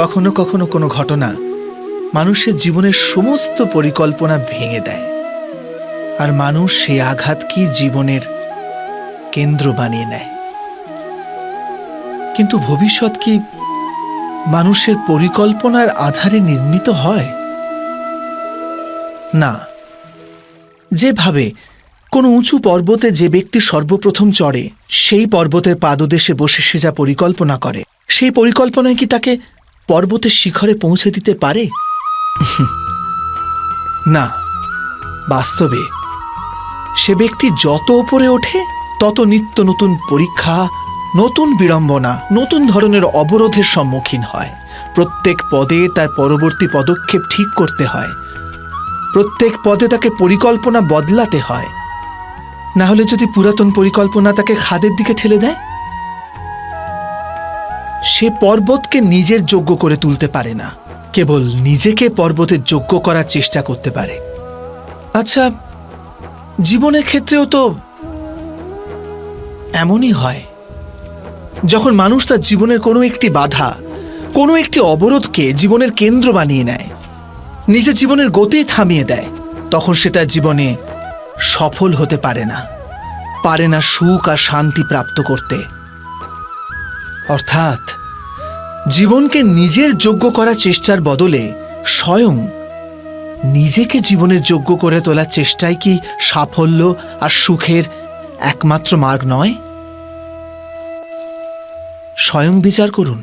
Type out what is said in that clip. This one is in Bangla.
কখনো কখনো কোনো ঘটনা মানুষের জীবনের সমস্ত পরিকল্পনা ভেঙে দেয়, আর মানুষ সেই আঘাতকে জীবনের কেন্দ্র বানিয়ে নেয়। কিন্তু ভবিষ্যৎ কি মানুষের পরিকল্পনার আধারে নির্মিত হয়? না। যেভাবে কোনো উঁচু পর্বতে যে ব্যক্তি সর্বপ্রথম চড়ে, সেই পর্বতের পাদদেশে বসে সে যা পরিকল্পনা করে, সেই পরিকল্পনায় কি তাকে পর্বতের শিখরে পৌঁছে দিতে পারে? না। বাস্তবে সে ব্যক্তি যত উপরে ওঠে তত নিত্য নতুন পরীক্ষা, নতুন বিড়ম্বনা, নতুন ধরনের অবরোধের সম্মুখীন হয়। প্রত্যেক পদে তার পরবর্তী পদক্ষেপ ঠিক করতে হয়, প্রত্যেক পদে তাকে পরিকল্পনা বদলাতে হয়। না হলে যদি পুরাতন পরিকল্পনা তাকে খাদের দিকে ঠেলে দেয়, সে পর্বতকে নিজের যোগ্য করে তুলতে পারে না, কেবল নিজেকে পর্বতের যোগ্য করার চেষ্টা করতে পারে। আচ্ছা, জীবনের ক্ষেত্রেও তো এমনই হয়। যখন মানুষ তার জীবনের কোনো একটি বাধা, কোনো একটি অবরোধকে জীবনের কেন্দ্র বানিয়ে নেয়, নিজের জীবনের গতি থামিয়ে দেয়, তখন সে তার জীবনে সফল হতে পারে না সুখ আর শান্তি প্রাপ্ত করতে। অর্থাৎ জীবনকে নিজের যোগ্য করার চেষ্টার বদলে স্বয়ং নিজেকে জীবনের যোগ্য করে তোলার চেষ্টাই কি সাফল্য আর সুখের একমাত্র মার্গ নয়? স্বয়ং বিচার করুন।